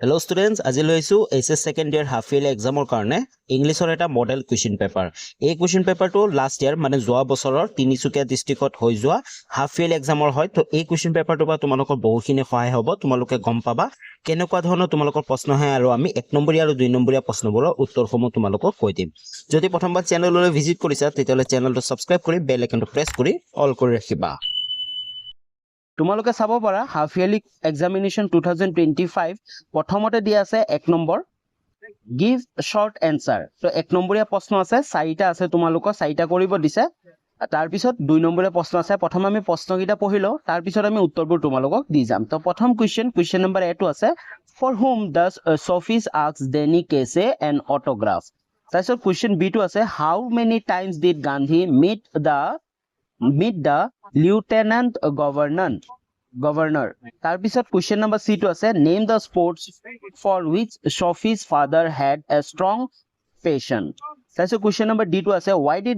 Hello students, আজি লৈছো HS second year half yearly exam কাৰণে ইংলিছৰ এটা মডেল কুৱেশ্চন পেপাৰ। এই কুৱেশ্চন পেপাৰটো লাষ্ট ইয়াৰ মানে যোৱা বছৰৰ তিনিচুকীয়া ডিস্ট্ৰিক্টত হৈ যোৱা হাফ ইয়াৰলি এক্সামৰ হয়। তো এই কুৱেশ্চন পেপাৰটো বা তোমালোকৰ বহুখিনি সহায় হ'ব। তোমালোকে গম পাবা কেনেকুৱা ধৰণৰ তোমালোকৰ প্ৰশ্ন হয় আৰু আমি 1 নম্বৰীয়া আৰু 2 নম্বৰীয়া প্ৰশ্নবোৰৰ উত্তৰসমূহ তোমালোকক কৈ দিম। যদি প্ৰথমবাৰ চেনেললৈ ভিজিট কৰিছা তেতিয়াহ'লে চেনেলটো সাবস্ক্ৰাইব কৰি বেল আইকনটো প্ৰেছ কৰি অল কৰি ৰাখিবা। তোমালোকে চাব পাৰা হাফ ইয়াৰলি এক্সামিনেশ্যন 2025 প্ৰথমতে দিয়া আছে 1 নম্বৰ গিভ শৰ্ট এনসাৰ। তো 1 নম্বৰীয়া প্ৰশ্ন আছে, 4টা আছে, তোমালোকৰ 4টা কৰিব দিছে। তাৰ পিছত 2 নম্বৰীয়া প্ৰশ্ন আছে। প্ৰথম আমি প্ৰশ্নকেইটা পঢ়িলো, তাৰ পিছত আমি উত্তৰবোৰ তোমালোকক দি যাম। তো প্ৰথম কুৱেশ্চন নম্বৰ এটো আছে, for whom does Sophie ask Danny Kaye an autograph. তাৰপিছত কুৱেশ্চন বি টো আছে, how many times did Gandhi meet the lieutenant governor. তাৰ পিছত কুৱেশ্চন নম্বৰ সি টো আছে, name the sports for which Sophie's father had a strong passion. তাৰপিছত question number D টো আছে, why did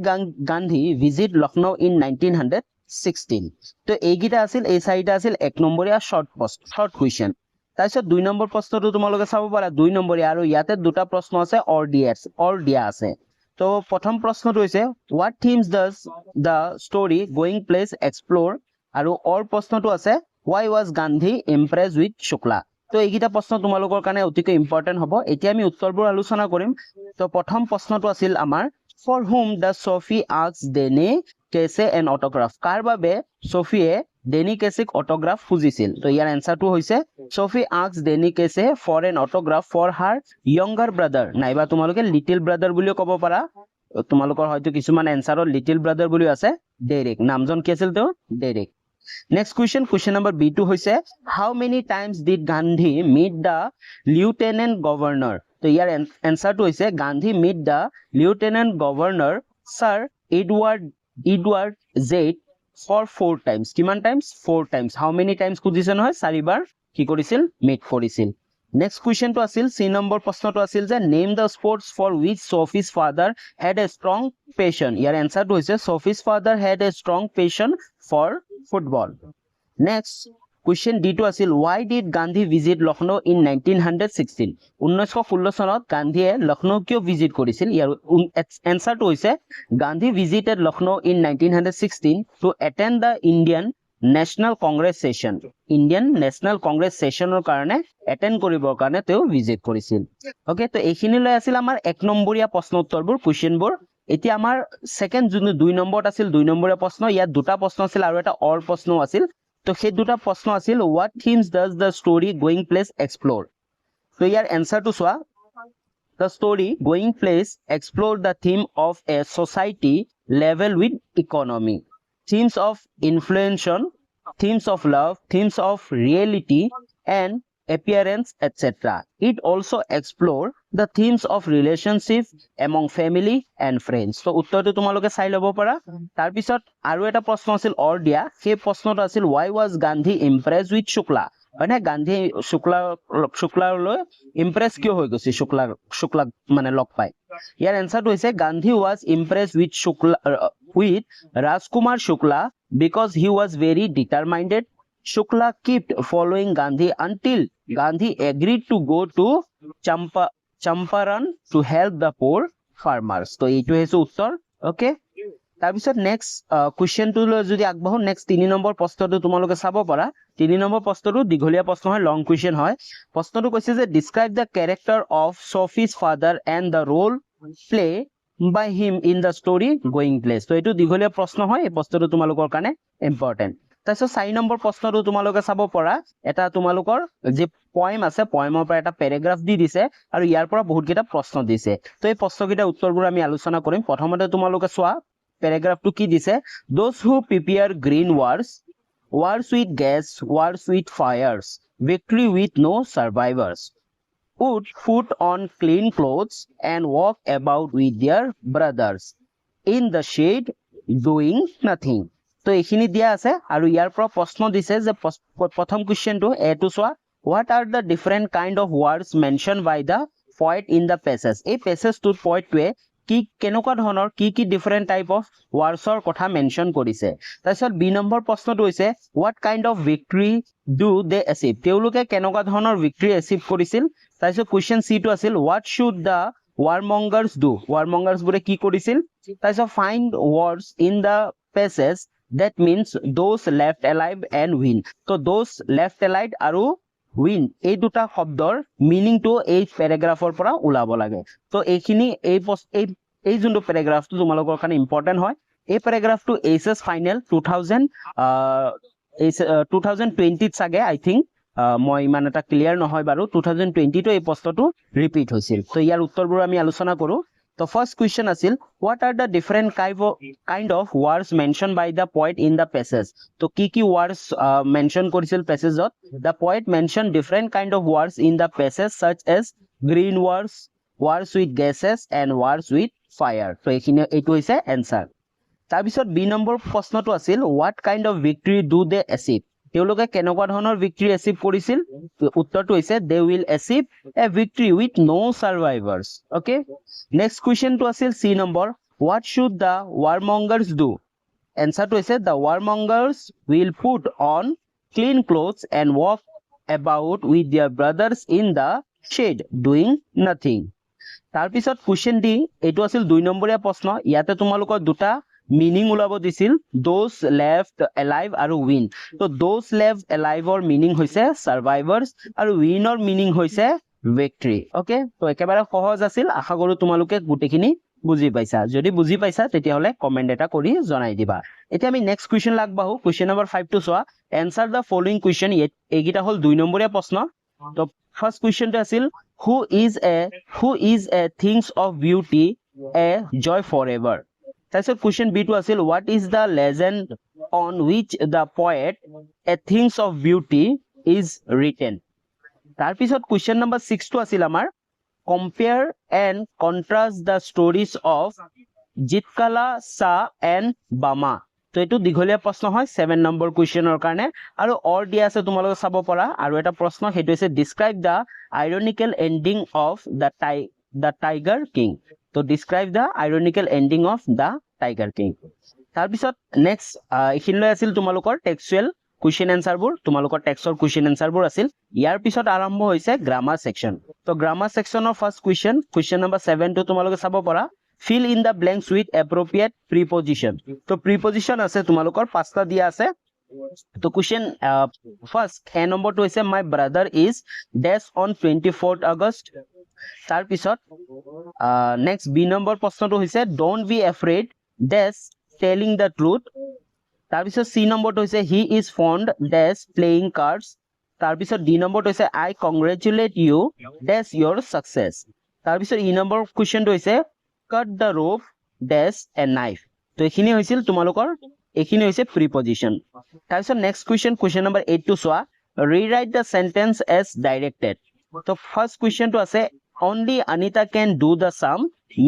Gandhi visit Lucknow in 1916. তো এইকেইটা আছিল, এই 4টা আছিল 1 নম্বৰীয়া শৰ্ট কুৱেশ্চন। তাৰপিছত 2 নম্বৰ প্ৰশ্নটো তোমালোকে চাব পাৰা 2 নম্বৰীয়া, আৰু ইয়াতে দুটা প্ৰশ্ন আছে অৰ দিয়া আছে। তো প্ৰথম প্ৰশ্নটো হৈছে, what themes does the story going place explore, আৰু অৰ প্ৰশ্নটো আছে, why was Gandhi impressed with Shukla. তো এইকেইটা প্ৰশ্ন তোমালোকৰ কাৰণে অতিকৈ ইম্পৰ্টেন্ট হ'ব। এতিয়া আমি উত্তৰবোৰ আলোচনা কৰিম। তো প্ৰথম প্ৰশ্নটো আছিল আমাৰ, for whom does Sophie ask Danny Kaye an autograph. কাৰ বাবে সফিয়ে ডেনি কেছিক অটোগ্ৰাফ খুজিছিল? তো ইয়াৰ এনসাৰটো হৈছে, Sophie asked Danny Kaye for an autograph for her younger brother, নাইবা তোমালোকে লিটিল ব্ৰাদাৰ বুলিও ক'ব পাৰা। তোমালোকৰ হয়তো কিছুমান এনসাৰত লিটিল ব্ৰাদাৰ বুলি আছে, ডেৰিক। নামজন কি আছিল তেওঁ? Derick. Next question number B টো হৈছে, how many times did Gandhi meet the lieutenant governor. তো ইয়াৰ এনসাৰটো হৈছে, Gandhi meet the lieutenant governor sir Edward Gait for 4 times. কিমান times? 4 times. How many times খুজিছে নহয়, 4বাৰ কি কৰিছিল? মিট কৰিছিল। নেক্সট কুৱেশ্চনটো আছিল, সি নম্বৰ প্ৰশ্নটো আছিল যে, name the sports for which Sophie's father had a strong passion. ইয়াৰ এনসাৰটো হৈছে, Sophie's father had a strong passion for football. Next question D টো আছিল, why did Gandhi visit Lucknow in 1916. 1916 চনত গান্ধীয়ে লক্ষ্ণৌ কিয় ভিজিট কৰিছিল? ইয়াৰ এনসাৰটো হৈছে, Gandhi visited Lucknow in 1916 to attend the Indian National Congress session. Indian National Congress সেশনৰ কাৰণে এটেন্ড কৰিবৰ কাৰণে তেওঁ ভিজিট কৰিছিল। ওকে, তো এইখিনিলৈ আছিল আমাৰ 1 নম্বৰীয়া প্ৰশ্ন উত্তৰবোৰ, কুৱেশ্চনবোৰ। এতিয়া আমাৰ সেকেন্ড যোনটো 2 নম্বৰত আছিল 2 নম্বৰীয়া প্ৰশ্ন, ইয়াত দুটা প্ৰশ্ন আছিল আৰু এটা অৰ প্ৰশ্নও আছিল। তো সেই দুটা প্ৰশ্ন আছিল, what themes does the story going place explore. তো ইয়াৰ এনসাৰটো চোৱা, the story going place explore the theme of a society level with economy, themes of influence, themes of love, themes of reality and appearance, etc. It also explore the themes of relationship among family and friends. So উত্তৰটো তোমালোকে চাই ল'ব পাৰা। তাৰ পিছত আৰু এটা প্ৰশ্ন আছিল অৰ দিয়া, সেই প্ৰশ্নটো আছিল, why was Gandhi impressed with Shukla. হয়নে, গান্ধী শুক্লালৈ ইমপ্ৰেছ কিয় হৈ গৈছে? শুক্লাক মানে লগ পাই। ইয়াৰ এনসাৰটো হৈছে, Gandhi was impressed with Rajkumar Shukla because he was very determined. Shukla kept following Gandhi until Gandhi agreed to go to Champaran to help the poor farmers. তো এইটো হৈছে উত্তৰ। ওকে, তাৰপিছত নেক্সট কুৱেশ্চনটোলৈ যদি আগবাঢ়ো, নেক্সট 3 নম্বৰ প্ৰশ্নটো তোমালোকে চাব পাৰা। 3 নম্বৰ প্ৰশ্নটো দীঘলীয়া প্ৰশ্ন হয়, লং কুৱেশ্চন হয়। প্ৰশ্নটো কৈছে যে, describe the character of Sophie's father and the role play by him in the story going place. তো এইটো দীঘলীয়া প্ৰশ্ন হয়, এই প্ৰশ্নটো তোমালোকৰ কাৰণে ইম্পৰ্টেন্ট। তাৰপিছত 4 নম্বৰ প্ৰশ্নটো তোমালোকে চাব পাৰা, এটা তোমালোকৰ যে পয়েম আছে, পয়েমৰ পৰা এটা পেৰাগ্ৰাফ দি দিছে আৰু ইয়াৰ পৰা বহুত কেইটা প্ৰশ্ন দিছে। তো এই প্ৰশ্নকেইটা উত্তৰবোৰ আমি আলোচনা কৰিম। প্ৰথমতে তোমালোকে চোৱা পেৰাগ্ৰাফটো কি দিছে, those who prepare green wars with gas, wars with fires, victory with no survivors, would put on clean clothes and walk about with their brothers in the shade doing nothing. তো এইখিনি দিয়া আছে আৰু ইয়াৰ পৰা প্ৰশ্ন দিছে যে, প্ৰথম কুৱেশ্চনটো এটো চোৱা, what are the different kind of words mentioned by the poet in the passage. এই পেছেজটোত পয়েটটোৱে কি কেনেকুৱা ধৰণৰ কি ডিফাৰেণ্ট টাইপ অফ ৱাৰ্ছৰ কথা মেনশ্যন কৰিছে তাৰপিছত বি নম্বৰ প্ৰশ্নটো হৈছে what kind of victory do they achieve তেওঁলোকে কেনেকুৱা ধৰণৰ ভিক্টৰী এচিভ কৰিছিল তাৰপিছত কুৱেশ্যন চিটো আছিল হোৱাট শুড দ্য ৱাৰমংগাৰ্ছ ডু ৱাৰমংগাৰ্ছবোৰে কি কৰিছিল তাৰপিছত find words in the passage that means those left alive and win so those left alive আৰু win এই দুটা শব্দৰ মিনিংটো এই প্যাৰাগ্ৰাফৰ পৰা ওলাব লাগে তো এইখিনি এই যোনটো প্যাৰাগ্ৰাফটো তোমালোকৰ কাৰণে ইম্পৰ্টেন্ট হয় এই প্যাৰাগ্ৰাফটো এইচএছ ফাইনেল 2020 চাগে আই থিংক মই ইমান এটা ক্লিয়াৰ নহয় বাৰু 2020 তো এই প্ৰশ্নটো ৰিপিট হৈছিল তো ইয়াৰ উত্তৰবোৰ আমি আলোচনা কৰো The first question asil, what are the different kind of words mentioned by the poet in the passage? So, ki words mentioned korisil passage ot. The poet mentioned different kind of words in the passage such as green words, words with gases and words with fire. So, etu hoise answer. Tabisot B number prashno to asil, what kind of victory do they achieve? তেওঁলোকে কেনেকুৱা ধৰণৰ victory achieve কৰিছিল উত্তৰটো হৈছে they will achieve a victory with no survivors okay next question to আছিল C number what should the warmongers do answer to হৈছে the warmongers will put on clean clothes and walk about with their brothers in the shade doing nothing তাৰ পিছত question D এটো আছিল 2 নম্বৰীয়া প্ৰশ্ন ইয়াতে তোমালোকৰ দুটা meaning ওলাব দিছিল those left alive আৰু win তো those left alive or meaning হৈছে survivors আৰু win or meaning হৈছে victory okay তো একেবাৰে সহজ আছিল আশা কৰো তোমালোকে গুটেখিনি বুজি পাইছা যদি বুজি পাইছা তেতিয়া হলে কমেন্ট এটা কৰি জনাই দিবা এতিয়া আমি নেক্সট কোৱেশ্চন লাগবাহু কোৱেশ্চন নম্বৰ 5 টো চোৱা আনসাৰ দা ফলোইং কোৱেশ্চন এইগিটা হল 2 নম্বৰীয়া প্ৰশ্ন তো ফাৰ্স্ট কোৱেশ্চনটো আছিল who is a things of beauty a joy forever তাৰপিছত question B টো আছিল what is the legend on which the poet a things of beauty is written তাৰপিছত question number 6 টো আছিল আমাৰ compare and contrast the stories of Jitkala Sa and Bama তো এটো দীঘলীয়া প্ৰশ্ন হয় 7 নম্বৰ কোৱেশ্চনৰ কাৰণে আৰু অৰ দিয়া আছে তোমালোকে চাব পৰা আৰু এটা প্ৰশ্ন হেতু হৈছে describe the ironical ending of the Tiger King তো describe the ironical ending of the Tiger King তাৰ পিছত নেক্সট এখিনলৈ আছিল তোমালোকৰ টেক্সচুৱেল কোৱেশ্চন আনসাৰ বোৰ তোমালোকৰ টেক্সটৰ কোৱেশ্চন আনসাৰ বোৰ আছিল ইয়াৰ পিছত আৰম্ভ হৈছে গ্ৰামাৰ সেকশন তো গ্ৰামাৰ সেকশনৰ ফাৰ্স্ট কোৱেশ্চন নম্বৰ 7 টো তোমালোকে চাব পৰা fill in the blanks with appropriate preposition তো preposition আছে তোমালোকৰ পাঁচটা দিয়া আছে তো কোৱেশ্চন ফাৰ্স্ট এ নম্বৰটো হৈছে my brother is dash on 24th August তাৰ পিছত নেক্সট বি নম্বৰ প্ৰশ্নটো হৈছে don't be afraid dash telling the truth তাৰ পিছত সি নম্বৰটো হৈছে he is fond dash playing cards তাৰ পিছত ডি নম্বৰটো হৈছে I congratulate you dash your success তাৰ পিছত ই নম্বৰ কোৱেশ্চনটো হৈছে cut the rope dash a knife তো এখিনি হৈছিল তোমালোকৰ এখিনি হৈছে প্ৰিপজিশন তাৰ পিছত নেক্সট কোৱেশ্চন নম্বৰ 8 টো চোৱা rewrite the sentence as directed তো ফাৰ্স্ট কোৱেশ্চনটো আছে only Anita can do the sum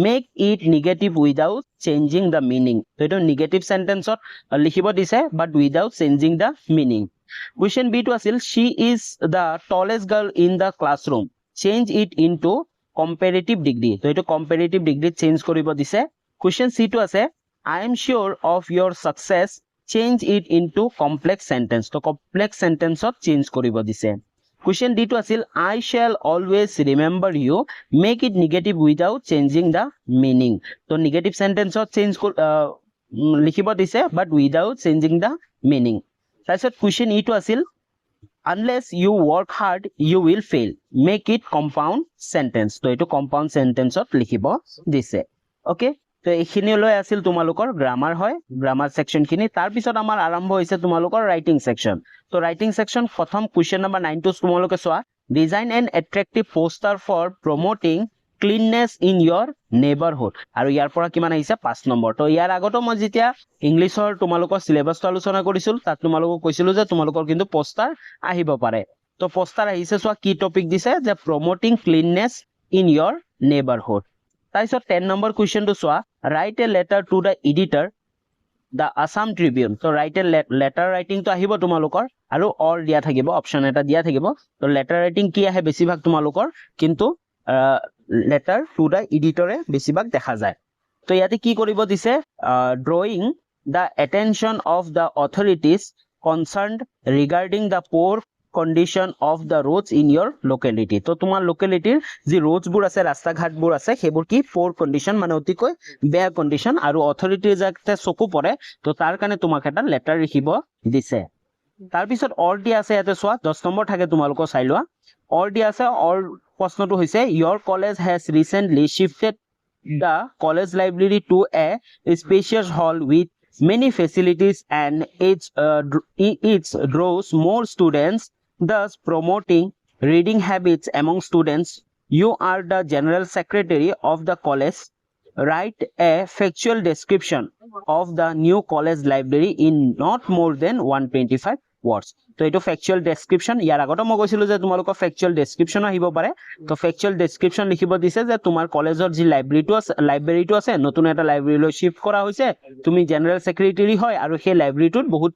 make it negative without changing the meaning তো এটো নেগেটিভ সেন্টেন্সত লিখিব দিছে but without changing the meaning question B টো আছিল she is the tallest girl in the classroom change it into comparative degree তো এটো comparative degree change কৰিব দিছে question C টো আছে I am sure of your success change it into complex sentence তো complex sentence ত change কৰিব দিছে question D টো আছিল I shall always remember you make it negative without changing the meaning তো negative sentence ত change লিখিব দিছে but without changing the meaning তাৰপিছত question E টো আছিল unless you work hard you will fail make it compound sentence তো এটো compound sentence ত লিখিব দিছে ওকে তো এখিনিলৈ আছিল তোমালোকৰ গ্ৰামাৰ হয় গ্ৰামাৰ সেকশন খিনি তাৰ পিছত আমাৰ আৰম্ভ হৈছে তোমালোকৰ ৰাইটিং সেকশন তো ৰাইটিং সেকশন প্ৰথম কোৱেশ্চন নম্বৰ 9 টো তোমালোকে চোৱা design an attractive poster for promoting cleanliness in your neighborhood আৰু ইয়াৰ পৰা কিমান আহিছে 5 নম্বৰ তো ইয়াৰ আগতো মই যেতিয়া ইংলিছৰ তোমালোকৰ সিলেবাসটো আলোচনা কৰিছিল তাত তোমালোকক কৈছিল যে তোমালোকৰ কিন্তু পোষ্টাৰ আহিব পাৰে তো পোষ্টাৰ আহিছে চোৱা কি টপিক দিছে যে promoting cleanliness in your neighborhood তাৰপিছত 10 নম্বৰ কোৱেশ্চনটো চোৱা write a letter to the editor the Assam Tribune তো write a letter writing তো আহিব তোমালোকৰ আৰু অল দিয়া থাকিব অপচন এটা দিয়া থাকিব তো letter writing কি আহে বেছিভাগ তোমালোকৰ কিন্তু letter to the editor বেছিভাগ দেখা যায় তো ইয়াতে কি কৰিব দিছে drawing the attention of the authorities concerned regarding the poor condition of the roads in your locality তো তোমাৰ লোকেলিটিৰ যি roadsবোৰ আছে ৰাস্তা ঘাটবোৰ আছে সেইবোৰ কি poor condition মানে অতিকৈ বেয়া condition আৰু অথৰিটিৰ যাতে চকু পৰে তো তাৰ কাৰণে তোমাক এটা লেটাৰ লিখিব দিছে তাৰ পিছত অৰ দিয়া আছে ইয়াতে চোৱা 10 নম্বৰ থাকে তোমালোকৰ চাই লোৱা অৰ দিয়া আছে অৰ প্ৰশ্নটো হৈছে your college has recently shifted the college library to a spacious hall with many facilities and it draws more students, thus promoting reading habits among students. You are the general secretary of the college. Write a factual description of the new college library in not more than 125 words. তো এইটো factual description ইয়াৰ আগতে মই কৈছিলো যে তোমালোকৰ factual description আহিব পাৰে তো ফেকচুৱেল ডেসক্ৰিপশন লিখিব দিছে যে তোমাৰ কলেজৰ যি লাইব্ৰেৰীটো আছে নতুন এটা লাইব্ৰেৰীলৈ শিফট কৰা হৈছে তুমি জেনাৰেল সেক্ৰেটাৰী হয় আৰু সেই লাইব্ৰেৰীটোত বহুত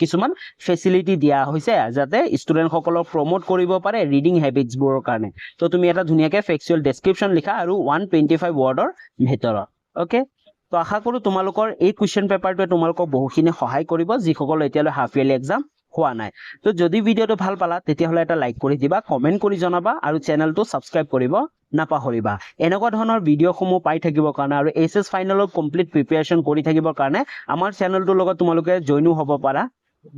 কিছুমান ফেসিলিটি দিয়া হৈছে যাতে ষ্টুডেন্ট সকলক প্ৰমোট কৰিব পাৰে ৰিডিং হেবিটছ বোৰৰ কাৰণে তো তুমি এটা ধুনীয়াকৈ ফেকচুৱেল ডেসক্ৰিপশন লিখা আৰু 125 ৱৰ্ডৰ ভিতৰত ওকে তো আশা কৰো তোমালোকৰ এই কোৱেশ্চন পেপাৰটোৱে তোমালোকক বহুখিনি সহায় কৰিব যিসকল এতিয়ালৈ হাফ ইয়াৰলি এক্সাম হোৱা নাই তো যদি ভিডিওটো ভাল পালা তেতিয়াহলে এটা লাইক কৰি দিবা কমেন্ট কৰি জনাবা আৰু চেনেলটো সাবস্ক্ৰাইব কৰিব নাপাহৰিবা এনেকুৱা ধৰণৰ ভিডিওসমূহ পাই থাকিবৰ কাৰণে আৰু এছএছ ফাইনেলৰ কমপ্লিট প্ৰিপাৰেচন কৰি থাকিবৰ কাৰণে আমাৰ চেনেলটোৰ লগত তোমালোকে জইনো হ'ব পাৰা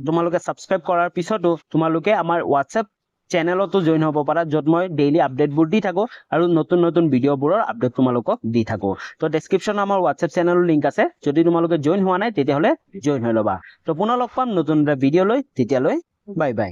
তোমালোকে সাবস্ক্ৰাইব কৰাৰ পিছতো তোমালোকে আমাৰ WhatsApp চেনেলতো জইন হ'ব পাৰা যত মই ডেইলি আপডেটবোৰ দি থাকো আৰু নতুন নতুন ভিডিওবোৰৰ আপডেট তোমালোকক দি থাকো তো ডেসক্ৰিপশন আমাৰ WhatsApp চেনেলৰ লিংক আছে যদি তোমালোকে জইন হোৱা নাই তেতিয়াহলে জইন হৈ লবা তো পুনৰ লগ পাম নতুন এটা ভিডিও লৈ তেতিয়ালৈ বাই বাই